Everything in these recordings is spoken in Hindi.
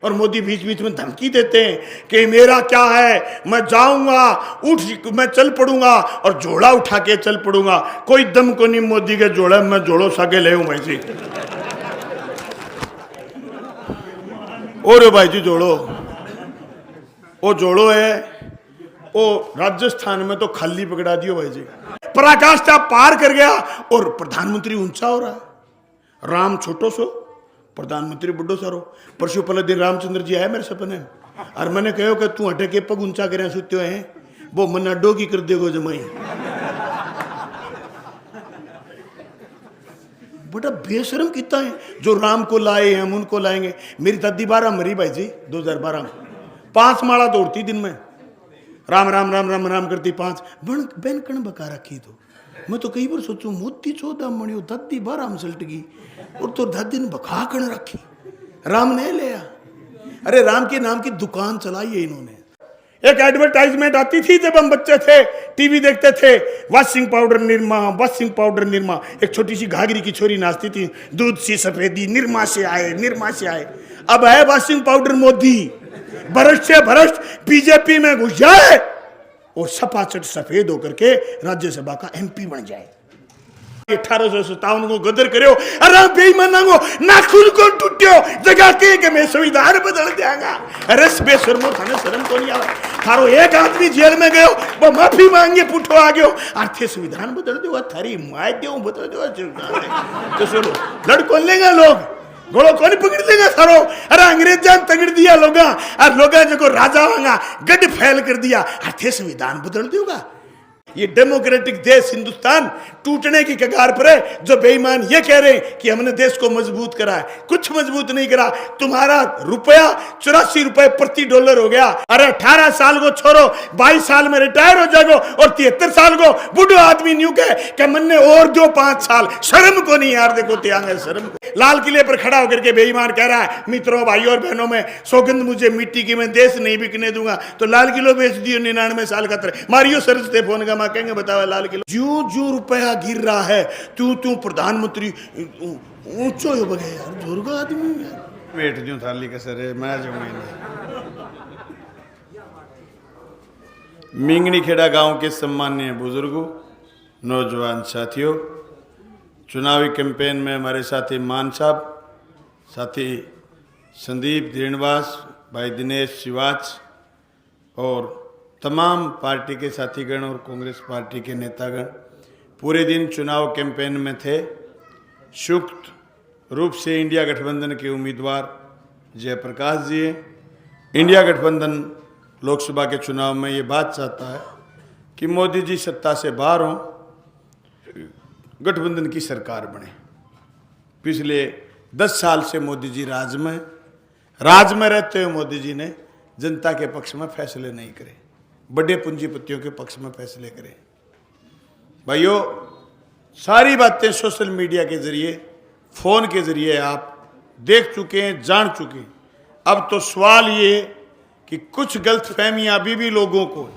और मोदी बीच बीच में धमकी देते हैं कि मेरा क्या है, मैं जाऊंगा, मैं चल पड़ूंगा और जोड़ा उठा के चल पड़ूंगा। कोई दम को नहीं मोदी के जोड़े मैं जोड़ो सागे ले भाई जी। और भाई जी जोड़ो, वो जोड़ो है, वो राजस्थान में तो खाली पकड़ा दियो भाई जी। पराकाष्ठा पार कर गया और प्रधानमंत्री ऊंचा हो रहा है। राम छोटो सो, प्रधानमंत्री बुढ़ो सारो। परसों पहले दिन रामचंद्र जी आए मेरे सपने और मैंने कहो कि तू हटे के पग ऊंचा करे सुते हुए हैं, वो मना डोगी कर देगो जमाई। बड़ा बेशरम कितना है जो राम को लाए हम उनको लाएंगे। मेरी दादी 12 मरी भाई जी 2012 में, 5 माला दौड़ती दिन में, राम राम राम राम राम करती 5 बन कण बका रखी। तो मैं तो कई बार सोचू मोती 14 मणियो दादी 12 में सलट गई और तो दादी ने बखा कण रखी, राम ने लिया। अरे राम के नाम की दुकान चलाई है इन्होंने। एक एडवर्टाइजमेंट आती थी जब हम बच्चे थे, टीवी देखते थे, washing powder Nirma, washing powder Nirma. एक छोटी सी घाघरी की छोरी नाचती थी, दूध सी सफेदी निरमा से आए, निरमा से आए। अब है वॉशिंग पाउडर मोदी, भ्रष्ट से भ्रष्ट बीजेपी में घुस जाए और सपाचट सफेद होकर के राज्यसभा का एमपी बन जाए। 1857 को गदर करो, अरे बेईमाना को नाखून को टूटियो जगह के मैं संविधान बदल देंगा। अरे बेशर्मो थाने शर्म को नहीं आवा। थारो एक आदमी जेल में गयो, वो माफी मांगे पुठो आ गयो, आर्थे संविधान बदल दो, थारी माय देव बदल दो। तो सुनो लड़को लेगा लोग, गोलो कौन पकड़ देगा थारो। अरे अंग्रेज जान तगड़ दिया लोगा और लोगा जो राजा वांगा गड फैल कर दिया, आर्थे संविधान बदल दोगा। ये डेमोक्रेटिक देश हिंदुस्तान टूटने की कगार पर है। जो बेईमान ये कह रहे हैं कि हमने देश को मजबूत करा है, कुछ मजबूत नहीं करा। तुम्हारा रुपया 84 रुपए प्रति डॉलर हो गया। अरे 18 साल को छोड़ो, 22 साल में रिटायर हो जाओ और 73 साल को बूढ़ो आदमी न्यू के मन ने और दो 5 साल। शर्म को नहीं यार, देखो त्याग शर्म को। लाल किले पर खड़ा होकर के बेईमान कह रहा है मित्रों भाइयों और बहनों में सौगंध मुझे मिट्टी की, मैं देश नहीं बिकने दूंगा। तो लाल किलो बेच दियो 99 साल का मारियो सरसते फोन का कहेंगे बताओ लाल किलो। जो जो रुपया गिर रहा है तू प्रधानमंत्री ऊंचो हो गए यार, जोरगा आदमी बैठ दियो थाली कसरे मैं जाऊंगा। मिंगनी खेड़ा गांव के सम्माननीय बुजुर्गों, नौजवान साथियों, चुनावी कैंपेन में हमारे साथी मान साहब, साथी संदीप श्रीनिवास, भाई दिनेश शिवाच और तमाम पार्टी के साथीगण और कांग्रेस पार्टी के नेतागण पूरे दिन चुनाव कैंपेन में थे। संयुक्त रूप से इंडिया गठबंधन के उम्मीदवार जयप्रकाश जी हैं। इंडिया गठबंधन लोकसभा के चुनाव में ये बात चाहता है कि मोदी जी सत्ता से बाहर हों, गठबंधन की सरकार बने। पिछले 10 साल से मोदी जी राज में रहते हुए मोदी जी ने जनता के पक्ष में फैसले नहीं करे, बड़े पूंजीपतियों के पक्ष में फैसले करें। भाइयों, सारी बातें सोशल मीडिया के जरिए, फोन के जरिए आप देख चुके हैं, जान चुके हैं। अब तो सवाल ये कि कुछ गलतफहमियां अभी भी लोगों को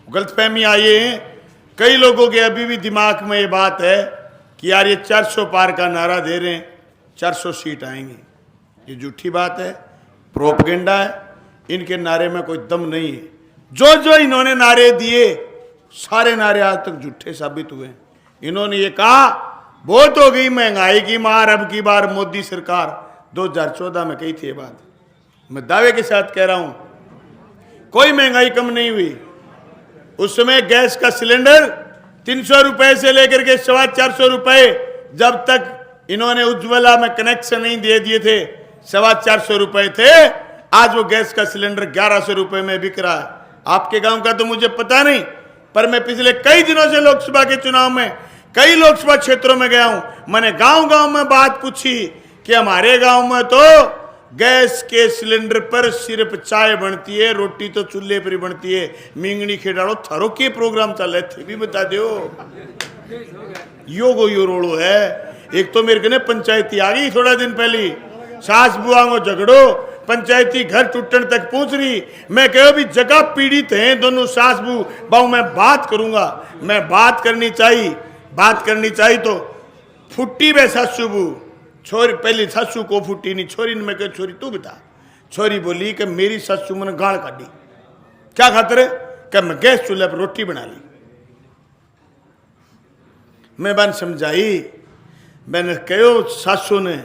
गलतफहमियां आई हैं। कई लोगों के अभी भी दिमाग में ये बात है कि यार ये 400 पार का नारा दे रहे हैं, 400 सीट आएंगी। ये झूठी बात है, प्रोपगेंडा है। इनके नारे में कोई दम नहीं है। जो जो इन्होंने नारे दिए सारे नारे आज तक झूठे साबित हुए। इन्होंने ये कहा बहुत हो गई महंगाई की मार, अब की बार मोदी सरकार 2014 में कही थी ये बात। मैं दावे के साथ कह रहा हूं कोई महंगाई कम नहीं हुई। उस समय गैस का सिलेंडर 300 रुपए से लेकर के 450 रुपए, जब तक इन्होंने उज्ज्वला में कनेक्शन नहीं दे दिए थे 450 रुपए थे। आज वो गैस का सिलेंडर 1100 रुपए में बिक रहा है। आपके गांव का तो मुझे पता नहीं, पर मैं पिछले कई दिनों से लोकसभा के चुनाव में कई लोकसभा क्षेत्रों में गया हूं। मैंने गांव-गांव में बात पूछी कि हमारे गांव में तो गैस के सिलेंडर पर सिर्फ चाय बनती है, रोटी तो चूल्हे पर ही बनती है। मिंगनी खेड़ाड़ो थारो के प्रोग्राम चल रहे थे भी बता दो। यो रोड़ो है। एक तो मेरे को पंचायती आ गई थोड़ा दिन पहले, सास बुआ को झगड़ो, पंचायती घर टूटने तक पहुंच रही। मैं कहो भी जगह पीड़ित हैं दोनों सास बहू, मैं बात करूंगा। मैं बात करनी चाहिए तो फुट्टी बे सासू बू छोरी, पहली सासू को फुट्टी नहीं छोरी ने। मैं कह छोरी तू बता, छोरी बोली कि मेरी सासू मैंने गाल काटी। क्या खातर? कि मैं गैस चूल्हे पर रोटी बना ली। मैं बन समझाई, मैंने कहो सासू ने,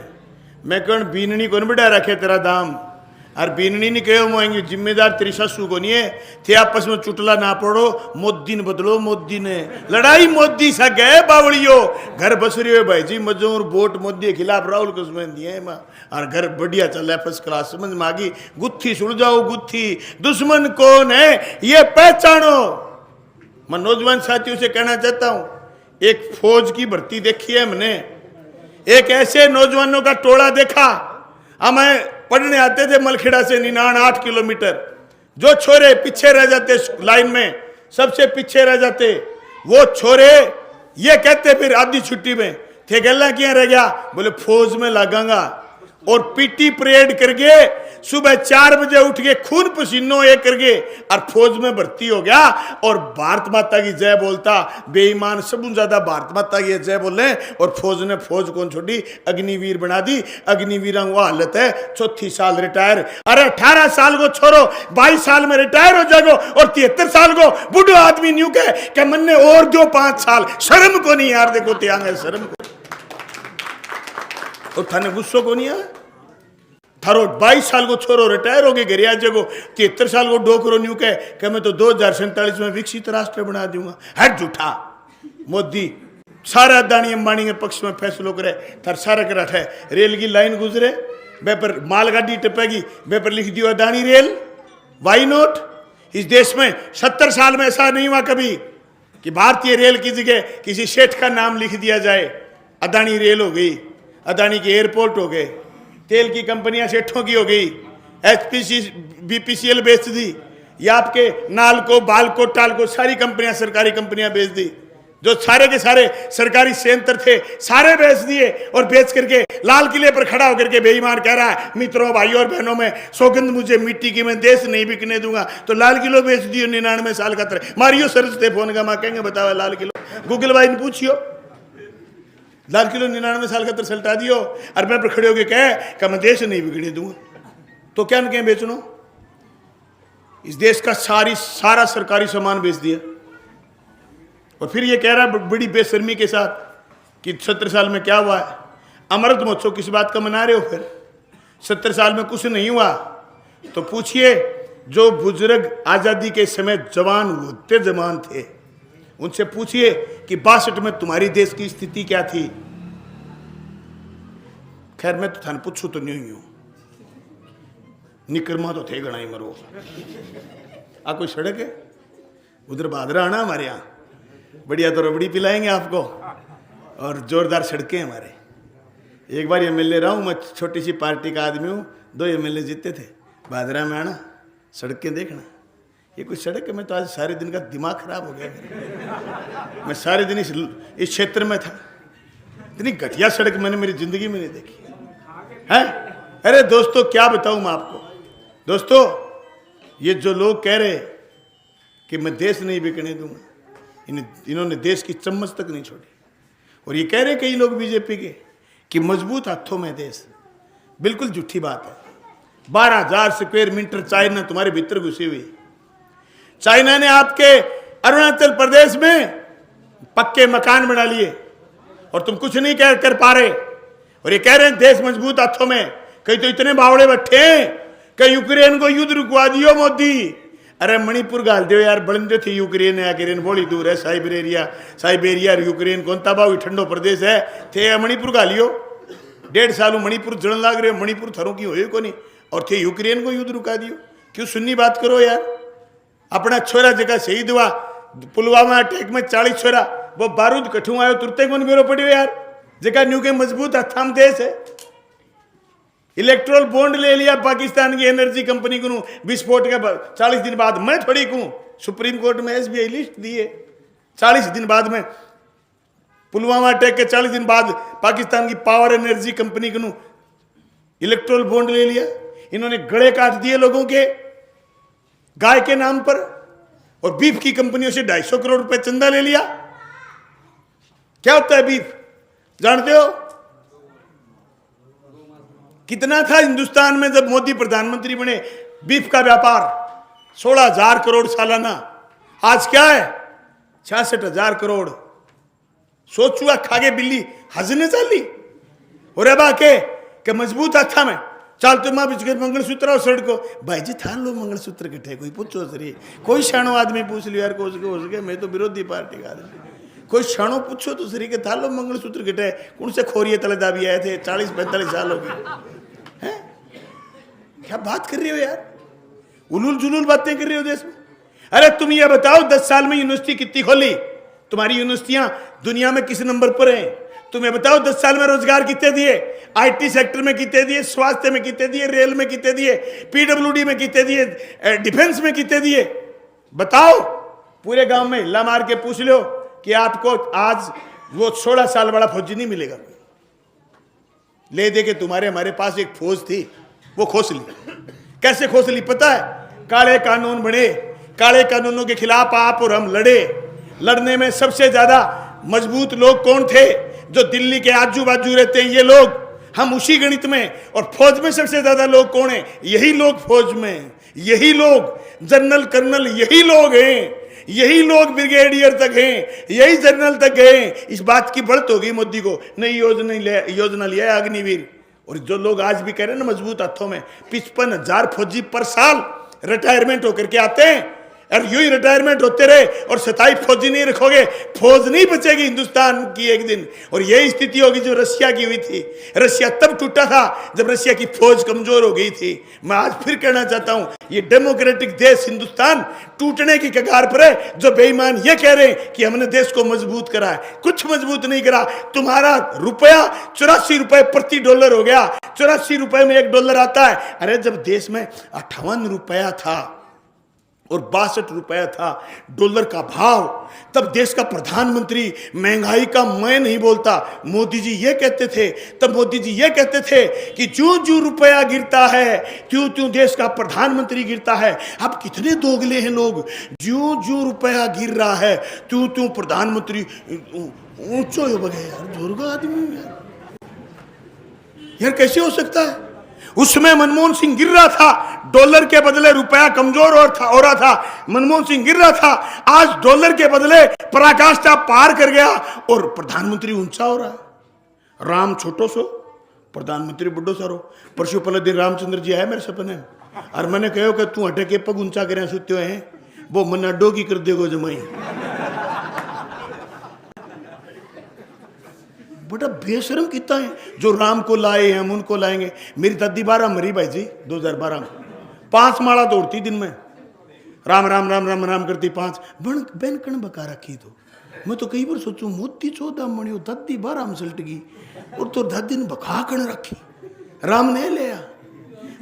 मैं कौन बीननी को बढ़ा रखे तेरा दाम, और बीननी नहीं कहो मोएंगे जिम्मेदार तेरी सासू को नहीं है। थे आपस में चुटला ना पड़ो, मोदी ने बदलो, मोदी ने लड़ाई मोदी सा गए बावड़ियो, घर बस रही हो भाई जी मजूर वोट मोदी के खिलाफ राहुल कसमें दिए माँ, और घर बढ़िया चल रहा है फर्स्ट क्लास। समझ में आ गई? गुत्थी सुन जाओ गुत्थी, दुश्मन कौन है ये पहचानो। मैं नौजवान साथियों से कहना चाहता हूं, एक फौज की भर्ती देखी है हमने, एक ऐसे नौजवानों का टोला देखा। हमें पढ़ने आते थे मलखेड़ा से निनान 8 किलोमीटर, जो छोरे पीछे रह जाते लाइन में, सबसे पीछे रह जाते वो छोरे ये कहते फिर आधी छुट्टी में थे गल्ला किया रह गया, बोले फौज में लगांगा। और पीटी परेड करके सुबह 4 बजे उठ के खून पसीनो एक करके और फौज में भर्ती हो गया, और भारत माता की जय बोलता। बेईमान सबसे ज्यादा भारत माता की जय बोले, और फौज ने फौज कौन छोड़ी, अग्निवीर बना दी। अग्निवीर वो हालत है, 34 साल रिटायर। अरे 18 साल को छोड़ो, 22 साल में रिटायर हो जाओ, और 73 साल को बूढ़ो आदमी न्यू के मन ने और दो 5 साल। शर्म को नहीं यार, देखो त्याग शर्म को, और थाने गुस्सो को नहीं है। थारो 22 साल को छोरो रिटायर हो गए, घर आ जाओ, 73 साल को डोकरो न्यू कह मैं तो 2047 में विकसित राष्ट्र बना दूंगा। है झूठा मोदी, सारा अदानी अंबानी के पक्ष में फैसलों करे, थार सारा कर है। रेल की लाइन गुजरे, वे पर मालगाड़ी टपेगी, वे पर लिख दियो अदानी रेल। Y note? इस देश में 70 साल में ऐसा नहीं हुआ कभी कि भारतीय रेल की जगह किसी सेठ का नाम लिख दिया जाए। अदानी रेल हो गई, अदानी के एयरपोर्ट हो गए, तेल की कंपनियां सेठों की हो गई, एचपीसी बीपीसीएल बेच दी, या आपके नालको बालको टालको सारी कंपनियां सरकारी कंपनियां बेच दी। जो सारे के सारे सरकारी संयंत्र थे सारे बेच दिए, और बेच करके लाल किले पर खड़ा होकर के बेईमान कह रहा है, मित्रों भाइयों और बहनों में सौगंध मुझे मिट्टी की, मैं देश नहीं बिकने दूंगा। तो लाल किलो बेच दियो 99 साल का तरह। मारियो सर्च थे फोन का, माँ कहेंगे बताओ लाल किलो, गूगल भाई ने पूछियो लाल किलो 99 साल का तरह सल्टा दियो, और मैं पर खड़े होके कह मैं देश नहीं बिगड़ने दूंगा। तो क्या न कहें बेचनो? इस देश का सारा सरकारी सामान बेच दिया, और फिर ये कह रहा है बड़ी बेशर्मी के साथ कि 70 साल में क्या हुआ है। अमृत महोत्सव किस बात का मना रहे हो? फिर 70 साल में कुछ नहीं हुआ तो पूछिए, जो बुजुर्ग आजादी के समय जवान होते जवान थे, उनसे पूछिए कि 62 में तुम्हारी देश की स्थिति क्या थी। खैर मैं तो थाने पूछू तो नहीं हूं, निकरमा तो थे गणाई मरो। आ कोई सड़क है उधर भादरा आना हमारे यहाँ, बढ़िया तो रबड़ी पिलाएंगे आपको, और जोरदार सड़कें हमारे। एक बार एमएलए रहा हूँ मैं, छोटी सी पार्टी का आदमी हूँ, 2 एमएलए जीते थे। भादरा में आना, सड़कें देखना, ये कोई सड़क है? मैं तो आज सारे दिन का दिमाग खराब हो गया। मैं सारे दिन इस क्षेत्र में था, इतनी घटिया सड़क मैंने मेरी जिंदगी में नहीं देखी है। अरे दोस्तों क्या बताऊं मैं आपको, दोस्तों ये जो लोग कह रहे कि मैं देश नहीं बिकने दूंगा, इन्होंने देश की चम्मच तक नहीं छोड़ी। और ये कह रहे कई लोग बीजेपी के कि मजबूत हाथों में देश, बिल्कुल झूठी बात है। 12,000 स्क्वायर मीटर चाइना तुम्हारे भीतर घुसी हुई। चाइना ने आपके अरुणाचल प्रदेश में पक्के मकान बना लिए, और तुम कुछ नहीं कर पा रहे। और ये कह रहे हैं देश मजबूत हाथों में। कई तो इतने बावड़े बैठे हैं कि यूक्रेन को युद्ध रुकवा दियो मोदी। अरे मणिपुर गाल दो यार, बड़े थे यूक्रेन है, यूक्रेन बड़ी दूर है, साइबेरिया और यूक्रेन कौन ताबाऊ ठंडो प्रदेश है, थे मणिपुर गालियो। 1.5 साल मणिपुर जड़न लाग रहे, मणिपुर थरों की हो को नहीं, और थे यूक्रेन को युद्ध रुका दियो। क्यों सुन्नी बात करो यार। अपना छोरा जगह शहीद हुआ पुलवामा अटैक में, 40 छोरा, वो बारूद कठू आयो तुरते कौन मेरो पड़ियो यार। जगह न्यू के मजबूत हथाम देश है। इलेक्ट्रोल बॉन्ड ले लिया पाकिस्तान की एनर्जी कंपनी को, विस्फोट के 40 दिन बाद। मैं थोड़ी कहूं, सुप्रीम कोर्ट में एसबीआई लिस्ट दिए 40 दिन बाद में, पुलवामा अटैक के 40 दिन बाद पाकिस्तान की पावर एनर्जी कंपनी को इलेक्ट्रोल बॉन्ड ले लिया। इन्होंने गड़े काट दिए लोगों के गाय के नाम पर, और बीफ की कंपनियों से 250 करोड़ रुपए चंदा ले लिया। क्या होता है बीफ जानते हो? कितना था हिंदुस्तान में जब मोदी प्रधानमंत्री बने? बीफ का व्यापार 16,000 करोड़ सालाना, आज क्या है? 66,000 करोड़। सोचुआ खागे बिल्ली हजने चाली हो रे के मजबूत हाथा में चाल तो मां बिच मंगलसूत्र और सड़को भाई जी था लो मंगलसूत्र किठे कोई पूछो सरी, कोई शानो आदमी पूछ लियो यार, हो सके मैं तो विरोधी पार्टी का आदमी, कोई शानो पूछो तो सरी के था लो मंगलसूत्र किठे कौन से खोरिए तले दाबी आए थे 40-45 साल हो गए हैं? क्या बात कर रही हो यार, उलूल जुलूल बातें कर रही हो देश में। अरे तुम ये बताओ 10 साल में यूनिवर्सिटी कितनी खोली? तुम्हारी यूनिवर्सिटियां दुनिया में किस नंबर पर हैं? तुम्हें बताओ 10 साल में रोजगार कितने दिए? आईटी सेक्टर में कितने दिए? स्वास्थ्य में कितने दिए? रेल में कितने दिए? पीडब्ल्यूडी में कितने दिए? डिफेंस में कितने दिए? बताओ। पूरे गांव में हिल्ला मार के पूछ लो कि आपको आज वो 16 साल बड़ा फौजी नहीं मिलेगा। ले दे के तुम्हारे हमारे पास एक फौज थी, वो खोस ली। कैसे खोस ली पता है? काले कानून बने, काले कानूनों के खिलाफ आप और हम लड़े। लड़ने में सबसे ज्यादा मजबूत लोग कौन थे? जो दिल्ली के आजू बाजू रहते हैं ये लोग, हम उसी गणित में। और फौज में सबसे ज्यादा लोग कौन है? यही लोग फौज में, यही लोग जनरल कर्नल, यही लोग हैं, यही लोग ब्रिगेडियर तक हैं, यही जनरल तक गए। इस बात की बढ़त होगी मोदी को, नई योजना लिया है अग्निवीर। और जो लोग आज भी कह रहे हैं ना मजबूत हाथों में, 55,000 फौजी पर साल रिटायरमेंट होकर के आते हैं। और यूं ही रिटायरमेंट होते रहे और 27 फौजी नहीं रखोगे, फौज नहीं बचेगी हिंदुस्तान की एक दिन। और यही स्थिति होगी जो रशिया की हुई थी। रशिया तब टूटा था जब रशिया की फौज कमजोर हो गई थी। मैं आज फिर कहना चाहता हूं, ये डेमोक्रेटिक देश हिंदुस्तान टूटने की कगार पर है। जो बेईमान ये कह रहे हैं कि हमने देश को मजबूत करा है, कुछ मजबूत नहीं करा। तुम्हारा रुपया 84 रुपए प्रति डॉलर हो गया। 84 रुपए में $1 आता है। अरे जब देश में 58 रुपया था और 62 रुपया था डॉलर का भाव, तब देश का प्रधानमंत्री महंगाई का मैं नहीं बोलता, मोदी जी ये कहते थे। तब मोदी जी ये कहते थे कि जो जो रुपया गिरता है त्यों त्यों देश का प्रधानमंत्री गिरता है। अब कितने दोगले हैं लोग, जो जो रुपया गिर रहा है त्यों त्यों प्रधानमंत्री ऊंचो हो गए। यार दुर्गा आदमी यार कैसे हो सकता है? उसमें मनमोहन सिंह गिर रहा था, डॉलर के बदले रुपया कमजोर हो रहा था। मनमोहन सिंह गिर रहा था, आज डॉलर के बदले पराकाष्ठा पार कर गया और प्रधानमंत्री ऊंचा हो रहा है। राम छोटो सो, प्रधानमंत्री बुड्ढो सारो। परसों पहले दिन रामचंद्र जी आए मेरे सपने में और मैंने कहो कि तू हटे के पग ऊंचा करे सुते हुए हैं, वो मना डोगी कर देगो जमाई। बड़ा बेशरम कितना है। जो राम को लाए हम उनको लाएंगे। मेरी दादी 12 मरी भाई जी 2012 में, 5 माला दौड़ती दिन में, राम राम राम राम राम करती 5 बन कण बका रखी। तो मैं तो कई बार सोचू मोती 14 मणियो दादी 12 में सलट गई और तो दादी ने बका कण रखी, राम ने लिया।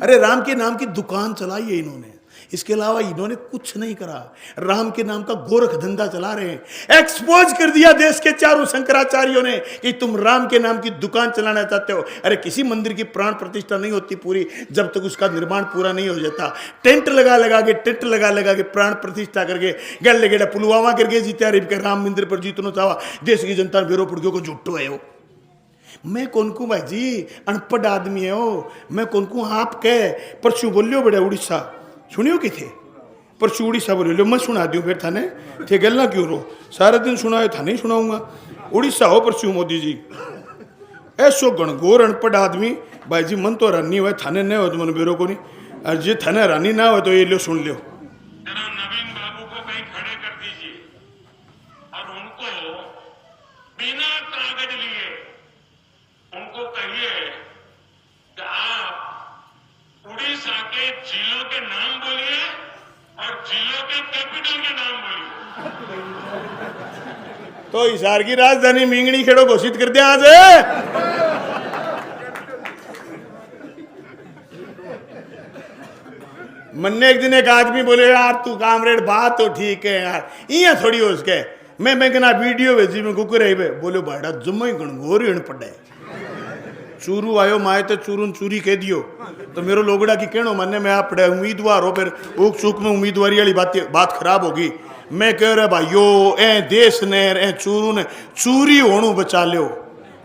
अरे राम के नाम की दुकान चलाई है इन्होंने, इसके अलावा इन्होंने कुछ नहीं करा। राम के नाम का गोरख धंधा चला रहे हैं। एक्सपोज कर दिया देश के चारों शंकराचार्यों ने कि तुम राम के नाम की दुकान चलाना चाहते हो। अरे किसी मंदिर की प्राण प्रतिष्ठा नहीं होती पूरी जब तक उसका निर्माण पूरा नहीं हो जाता। टेंट लगा के प्राण प्रतिष्ठा करके गले गेड़ा पुलवामा करके जीते राम मंदिर पर जीतनो चावा देश की जनता बेरो पुड़ियों को जुट्टो है। मैं कौन को भाई जी अनपढ़ आदमी है हो, मैं कौन को आप कह परसों बोलियो बड़े उड़ीसा सुनियो कि थे परसों उड़ीसा बोले लो मैं सुना दूं फिर थाने थे गलना क्यों रो सारा दिन सुनाए था नहीं सुनाऊंगा। उड़ीसा हो परसों मोदी जी ऐसो गणगोर अनपढ़ आदमी भाई जी मन तो रानी हुआ थाने नहीं हो तो मन बेरो को नहीं और जे थाने रानी ना हो तो ये लो सुन लो। नवीन बाबू को कहीं खड़े कर दीजिए और उनको बिना कागज लिए उनको कहिए कि आप उड़ीसा के जिलों के नाम बोलिए और जिलों के कैपिटल के नाम बोलिए। तो हिसार की राजधानी मिंगनी खेड़ो घोषित कर दिया आज। मन्ने एक दिन एक आदमी बोले यार तू कामरेड बात तो ठीक है यार इं थोड़ी हो उसके मैं कहना वीडियो भेजी में कुकर है बोलो भाड़ा जुम्मा ही गणगोर ही पड़े चूरू आयो माए तो चूरून चूरी कह दियो तो मेरो लोगड़ा की कहनो माने मैं आप उम्मीदवार हो फिर ऊक सूक में उम्मीदवारी वाली बात खराब होगी। मैं कह रहा भाइयो ए देश ने ए चूरू ने चूरी होनू बचा लियो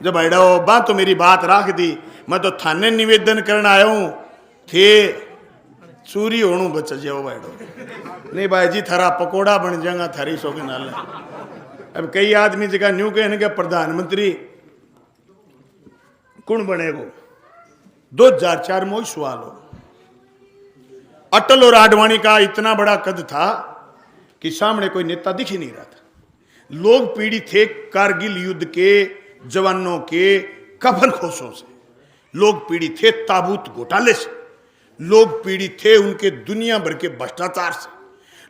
जब भाईड़ा बा तो मेरी बात राख दी मैं तो थाने निवेदन करने आया हूं थे चूरी होनू बच जाओ बैठो नहीं भाई जी थारा पकोड़ा बन जाएगा थारी सो के नाल। अब कई आदमी जगह न्यू कहने के प्रधानमंत्री कौन बनेगो 2004 में सवाल हो। अटल और आडवाणी का इतना बड़ा कद था कि सामने कोई नेता दिख ही नहीं रहा था। लोग पीड़ित थे कारगिल युद्ध के जवानों के कफन खोसों से, लोग पीड़ित थे ताबूत घोटाले से, लोग पीड़ित थे उनके दुनिया भर के भ्रष्टाचार से,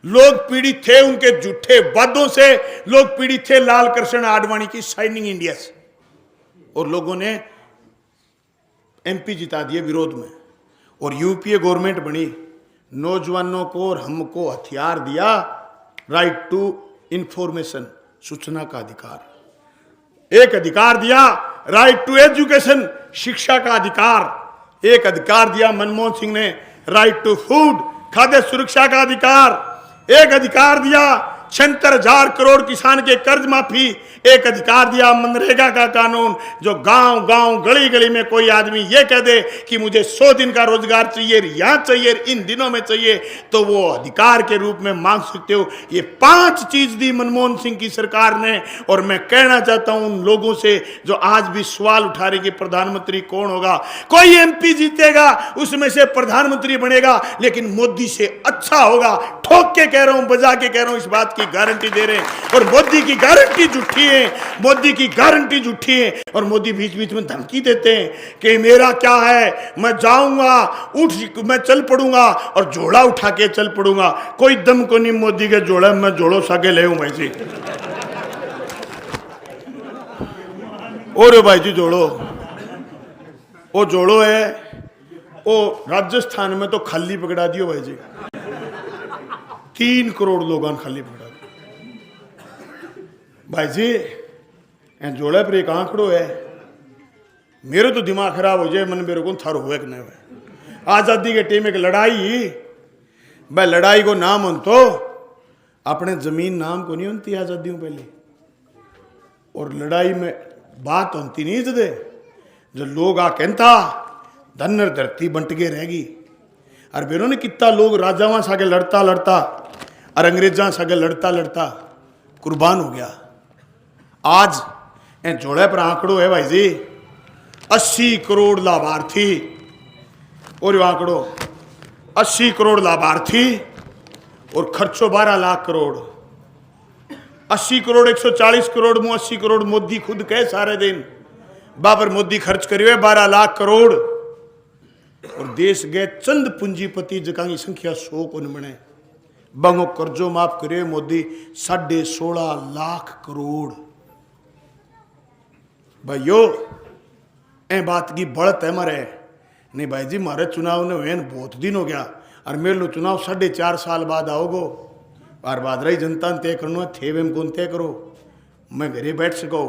लोग पीड़ित थे उनके झूठे वादों से, लोग पीड़ित थे लाल कृष्ण आडवाणी की शाइनिंग इंडिया से। और लोगों ने एमपी जिता दिए विरोध में और यूपीए गवर्नमेंट बनी। नौजवानों को और हमको हथियार दिया, राइट टू इंफॉर्मेशन, सूचना का अधिकार। एक अधिकार दिया राइट टू एजुकेशन, शिक्षा का अधिकार। एक अधिकार दिया मनमोहन सिंह ने राइट टू फूड, खाद्य सुरक्षा का अधिकार। एक अधिकार दिया 76,000 करोड़ किसान के कर्ज माफी। एक अधिकार दिया मनरेगा का कानून, जो गांव गांव गली गली में कोई आदमी ये कह दे कि मुझे 100 दिन का रोजगार चाहिए, यहां चाहिए, इन दिनों में चाहिए, तो वो अधिकार के रूप में मांग सकते हो। ये 5 चीज दी मनमोहन सिंह की सरकार ने। और मैं कहना चाहता हूं उन लोगों से जो आज भी सवाल उठा रहे कि प्रधानमंत्री कौन होगा, कोई एमपी जीतेगा उसमें से प्रधानमंत्री बनेगा, लेकिन मोदी से अच्छा होगा। ठोक के कह रहा हूं, बजा के कह रहा हूं, इस बात की गारंटी दे रहे हैं। और मोदी की गारंटी झूठी है, मोदी की गारंटी झूठी है। और मोदी बीच बीच में धमकी देते हैं कि मेरा क्या है, मैं जाऊंगा, उठ मैं चल पड़ूंगा और जोड़ा उठा के चल पड़ूंगा। कोई दम को नहीं मोदी के जोड़ा, मैं जोड़ो साके ले भाई जी। और भाई जी जोड़ो, वो जोड़ो है, वो राजस्थान में तो खाली पकड़ा दियो भाई जी, 3 करोड़ लोगों ने खाली पकड़ा भाई जी। जोड़े पर एक आंकड़ो है, मेरे तो दिमाग खराब हो जाए, मन मेरे को थारो हुए कि नहीं हुए। आजादी के टाइम एक लड़ाई, भाई लड़ाई को नाम हो तो अपने जमीन नाम को नहीं होती आजादियों पहले। और लड़ाई में बात होती नहीं जदे जो लोग आ कहता धन धरती बंट के रहेगी। और बेरों ने कितना लोग राजावां सागे लड़ता लड़ता और अंग्रेजा सागे लड़ता लड़ता कुर्बान हो गया। आज जोड़े पर आंकड़ो है भाई जी 80 करोड़ लाभार्थी। और ये आंकड़ो 80 करोड़ लाभार्थी और खर्चो 12 लाख करोड़। 80 करोड़ 140 करोड़ मुँह 80 करोड़ मोदी खुद कहे सारे दिन बाबर मोदी खर्च करिए 12 लाख करोड़। और देश गए चंद पूंजीपति जगह की संख्या 100 को न बने। बंगो कर्जो माफ करे मोदी 16.5 लाख करोड़। भाइयों ए बात की बढ़त है मारे नहीं भाई जी, मारे चुनाव ने हुए बहुत दिन हो गया और मेरे लो चुनाव 4.5 साल बाद आओगो। बार बाद रही जनता ने तय करना थे वेम कौन तय करो, मैं घरे बैठ सको,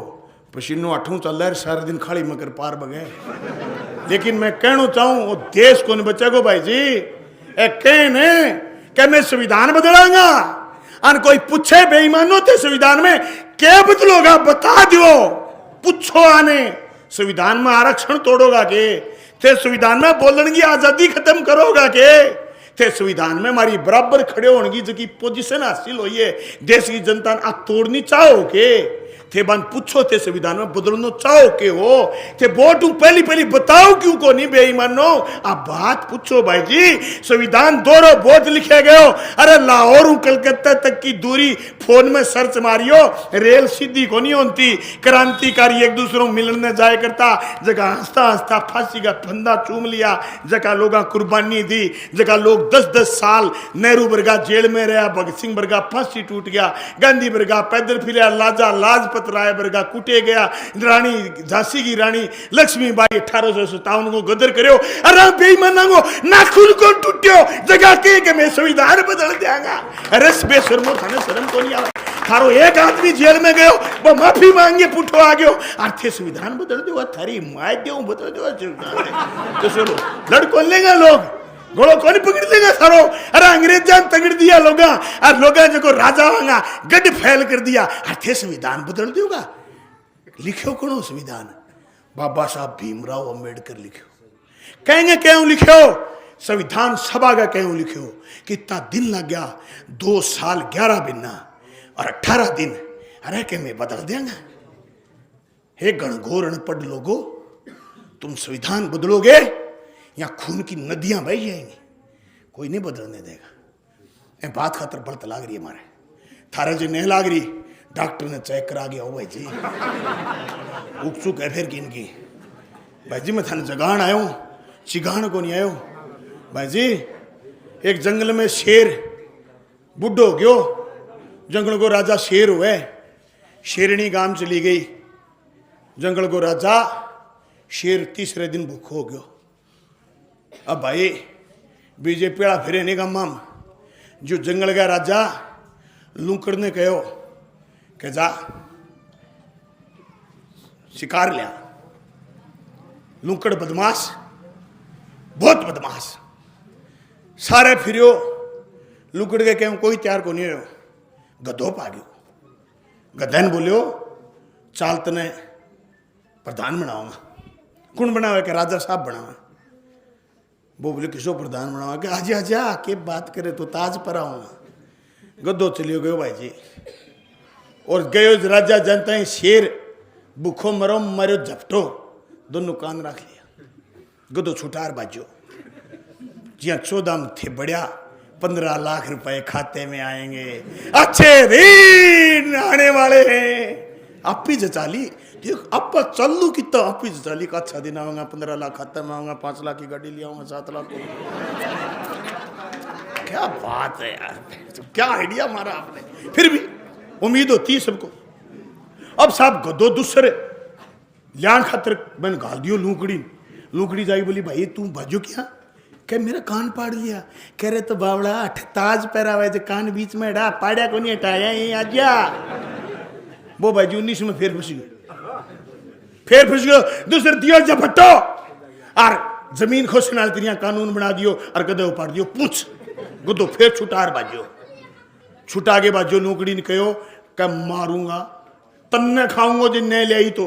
पसीनो 8 चल रहा है सारा दिन खाली मकर पार बगे। लेकिन मैं कहना चाहूं वो देश को नहीं बचेगो भाई जी। कहने क्या मैं संविधान बदलाऊंगा और कोई पूछे बेईमानो थे संविधान में क्या बदलोगा बता दो, पूछो आने संविधान में आरक्षण तोड़ोगा के, थे संविधान में बोलने की आजादी खत्म करोगा के, थे संविधान में हमारी बराबर खड़े होने की जो पोजीशन हासिल हुई है देश की जनता ने तोड़नी चाहो के, थे बन पूछो थे संविधान में बदलना चाहो के हो, थे वोट पहली पहली बताओ क्यों को नहीं बेईमानो। आप बात पूछो भाई जी, संविधान दोनों बोझ लिखे गए हो। अरे लाहौर कलकत्ता तक की दूरी फोन में सर्च मारियो, रेल सीधी को नहीं होती। क्रांतिकारी एक दूसरों मिलने जाए करता, जगह हंसता हंसता फांसी का फंदा चूम लिया, जगह लोग कुर्बानी दी, जगह लोग 10-10 साल नेहरू वर्गा जेल में रहा, भगत सिंह वर्गा फांसी टूट गया, गांधी वर्गा पैदल फिर लाजा लाजपत राय वर्गा कूटे गया, रानी झांसी की रानी लक्ष्मीबाई 1857 को गदर करो। अरे बेईमाना को नाखून को टूटियो जगह के मैं संविधान बदल देंगा। अरे बेशर्मो थाने शर्म तो नहीं आवा, थारो एक आदमी जेल में गयो वो माफी मांगे पुठो आ गयो आर्थे संविधान बदल दो, थारी माय देऊ बदल दो तो सुनो लड़को लेगा लोग गोलो कौन पकड़ लेगा सारो। अरे अंग्रेजान तगड़ दिया लोगा और लोगा जो राजा होगा गड फैल कर दिया, अरे संविधान बदल दोगा। लिखो कौन संविधान बाबा साहब भीमराव अम्बेडकर लिखो। कहेंगे क्यों लिखो? संविधान सभा का क्यों लिखो कि इतना दिन लग गया, 2 साल 11 महीना और 18 दिन, अरे के मैं बदल देंगे। हे गणगौर अनपढ़ लोगों, तुम संविधान बदलोगे या खून की नदियां बह जाएंगी, कोई नहीं बदलने देगा। ये बात खातर बढ़त लाग रही है हमारे, थारे जो नहीं लाग रही, डॉक्टर ने चेक करा गया हो भाई जी, उकचुक है फिर किनकी। भाई जी मैं थाने जगान आयो, चिगान को नहीं आयो। भाई जी एक जंगल में शेर बुढ़ो हो गयो, जंगल को राजा शेर हुए, शेरनी गांव चली गई, जंगल को राजा शेर तीसरे दिन भूखो हो गयो। अब भाई बीजे पेड़ा फिरे नहीं गामा, जो जंगल का राजा लूकड़ ने कहो कि जा शिकार लिया। लूकड़ बदमाश, बहुत बदमाश, सारे फिरियो, लुकड़ के क्यों कोई तैयार को नहीं हो। गधो पा गयो, गधन बोलियो चाल तने प्रधान बनाऊंगा। कौन बनावे? के राजा साहब बनावे। वो बोले किसो प्रधान बनावा? के आजा आजा के बात करे तो ताज पर आऊंगा। गधो चलियो गयो भाई जी, और गयो राजा जनता है शेर भूखो मरो मरो झपटो, दोनों कान रख लिया। गधो छुटार बाजो, जिया 14 में थे बढ़िया, 15 लाख रुपए खाते में आएंगे, अच्छे दिन आने वाले हैं। आप ही जचाली देख, आप चलू कितना आप ही जचाली का अच्छा दिन आऊंगा, 15 लाख खाते में आऊंगा, 5 लाख की गाड़ी ले आऊंगा, 7 लाख। क्या बात है यार, क्या आइडिया मारा आपने। फिर भी उम्मीद होती है सबको। अब साहब गधो दूसरे लियान खातर मैंने गाल दियो लूकड़ी। लूकड़ी जाई बोली भाई तू बाजू क्या? कह मेरा कान पाड़ लिया। कह रहे तो बावड़ा ताज पहरावे जो कान बीच में हटा, पाड़ा को नहीं हटाया ये आजा। वो भाई 19 में फिर फंस गयो, दूसरे दियो झपटो और जमीन खोस नाल तेरिया कानून बना दियो और गधे उपाड़ दियो पूछ। गधो फिर छुटार बाजो, छुटा के बाजो लूकड़ी ने कहो कि मारूंगा तन्ने खाऊंगा जिन नहीं ले तो।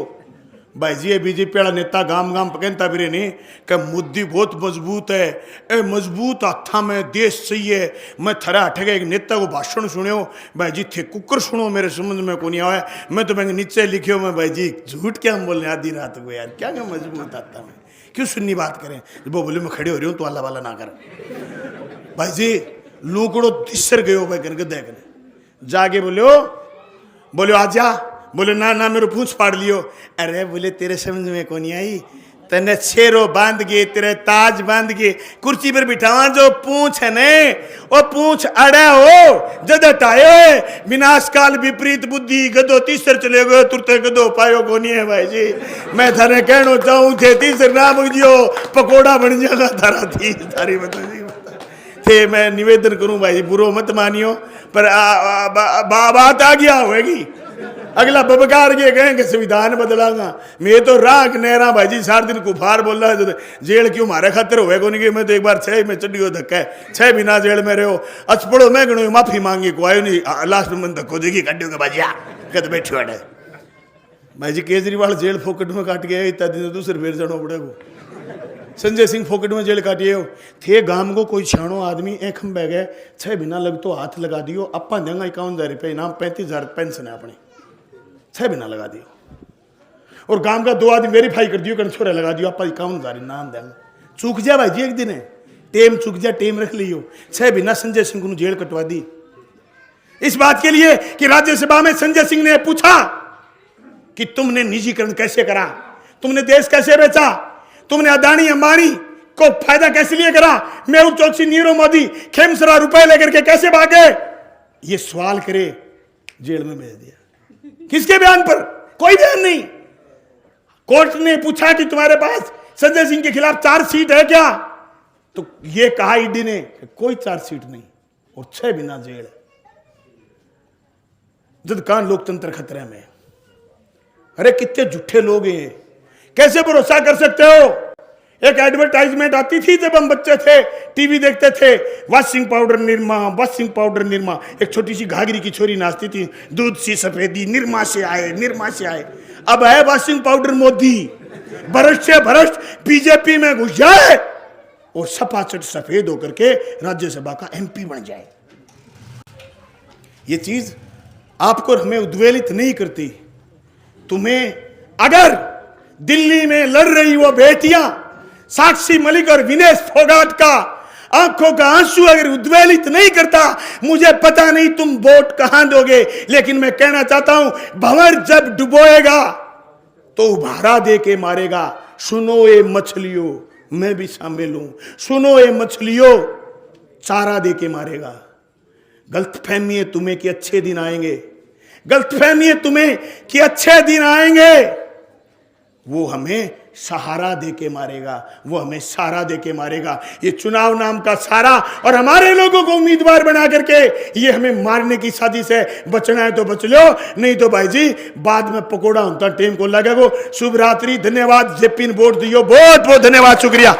भाई जी बीजेपी वाला नेता गाम गाम पकड़ता फिरे नहीं कि मुद्दी बहुत मजबूत है, ए मजबूत हाथा में देश चाहिए। मैं थरा हट गया एक नेता को भाषण सुनियो, भाई जी थे कुकर सुनो मेरे समझ में को नहीं आया। मैं तो मैं नीचे लिखियो, मैं भाई जी झूठ क्या हम बोलने आधी रात को यार, क्या क्या मजबूत हाथा में, क्यों सुननी बात करें। वो बोले मैं खड़े हो रही हूँ तो अल्लाह वाला ना कर। भाई जी लूकड़ो तिसर गयो भाई गन गद्दे जाके बोलो आजा। बोले ना ना मेरे पूंछ फाड़ लियो। अरे बोले तेरे समझ में को नहीं आई, तने छेरो बांध के तेरे ताज बांध के कुर्सी पर बिठावा, जो पूंछ है ने वो पूंछ अड़ा हो जद हटायो है। विनाश काल विपरीत बुद्धि, गधो तीसर चले गयो तुरते गधो पायो को नहीं है। भाई जी मैं थाने कहनो चाहूँ थे तीसर ना बुझियो पकोड़ा बन जाएगा थारा थी थारी बता थे। मैं निवेदन करूं भाई जी बुरो मत मानियो, पर बात आ गया होगी। अगला बबकार के कहेंगे संविधान बदलागा। मैं तो राग नहरा भाई जी सारे दिन कुफार बोल रहा है, जेल क्यों मारे खातिर हुए को नहीं। मैं तो एक बार 6 में चढ़ियो धक्का है, 6 महीना जेल में रहो। अचपड़ो मैं गणो माफी मांगी को आयो नहीं, लास्ट में मन धक्को देगी काटियो के बाजिया कद बैठे वाटे। भाई जी केजरीवाल जेल फोकट में काट गया, इतना दिन दूसरे फिर जानो पड़ेगा। संजय सिंह फोकट में जेल काटिए थे। गांव को कोई छाणो आदमी एक हम बह गए, 6 महीना लग तो हाथ लगा दियो, अपा देंगे 51,000 रुपये इनाम, 35,000 पेंशन है अपनी, 6 महीना लगा दियो। और गांव का 2 आदमी वेरीफाई कर दियो, छोरा लगा दियो, अपा 51,000 इनाम देंगे। चूक जा भाई जी एक दिन है टेम चूक जा, टेम रख लियो। 6 महीना संजय सिंह को जेल कटवा दी इस बात के लिए कि राज्यसभा में संजय सिंह ने पूछा कि तुमने निजीकरण कैसे करा, तुमने देश कैसे बेचा, तुमने अदानी अंबानी को फायदा कैसे लिए करा, मेहुल चोकसी नीरव मोदी खेमसरा रुपए लेकर के कैसे भागे, ये सवाल करे, जेल में भेज दिया। किसके बयान पर? कोई बयान नहीं। कोर्ट ने पूछा कि तुम्हारे पास संजय सिंह के खिलाफ चार्जशीट है क्या, तो ये कहा ईडी ने कोई चार्जशीट नहीं, और 6 महीना जेल। जब कान लोकतंत्र खतरे में। अरे कितने झूठे लोग हैं, कैसे भरोसा कर सकते हो। एक एडवर्टाइजमेंट आती थी जब हम बच्चे थे, टीवी देखते थे, washing powder Nirma, washing powder Nirma. एक छोटी सी घाघरी की छोरी नाचती थी, दूध सी सफेदी निरमा से आए, निरमा से आए। अब है वॉशिंग पाउडर मोदी। भ्रष्ट से भ्रष्ट बीजेपी में घुस जाए और सपाचट सफेद होकर के राज्यसभा का एमपी बन जाए। ये चीज आपको हमें उद्वेलित नहीं करती? तुम्हें अगर दिल्ली में लड़ रही वो बेटियां साक्षी मलिक और विनेश फोगाट का आंखों का आंसू अगर उद्वेलित नहीं करता, मुझे पता नहीं तुम वोट कहां दोगे। लेकिन मैं कहना चाहता हूं, भंवर जब डुबोएगा तो उभारा दे के मारेगा। सुनो ये मछलियों, मैं भी शामिल हूं, सुनो ये मछलियों, चारा दे के मारेगा। गलतफहमी है तुम्हें कि अच्छे दिन आएंगे, गलतफहमी है तुम्हें कि अच्छे दिन आएंगे। वो हमें सहारा दे के मारेगा, वो हमें सहारा दे के मारेगा। ये चुनाव नाम का सहारा और हमारे लोगों को उम्मीदवार बना करके ये हमें मारने की साजिश है। बचना है तो बच लो, नहीं तो भाई जी बाद में पकोड़ा होता टेम को लगेगो। शुभ रात्रि, धन्यवाद। जेपी ने वोट दियो, बहुत बहुत धन्यवाद, शुक्रिया।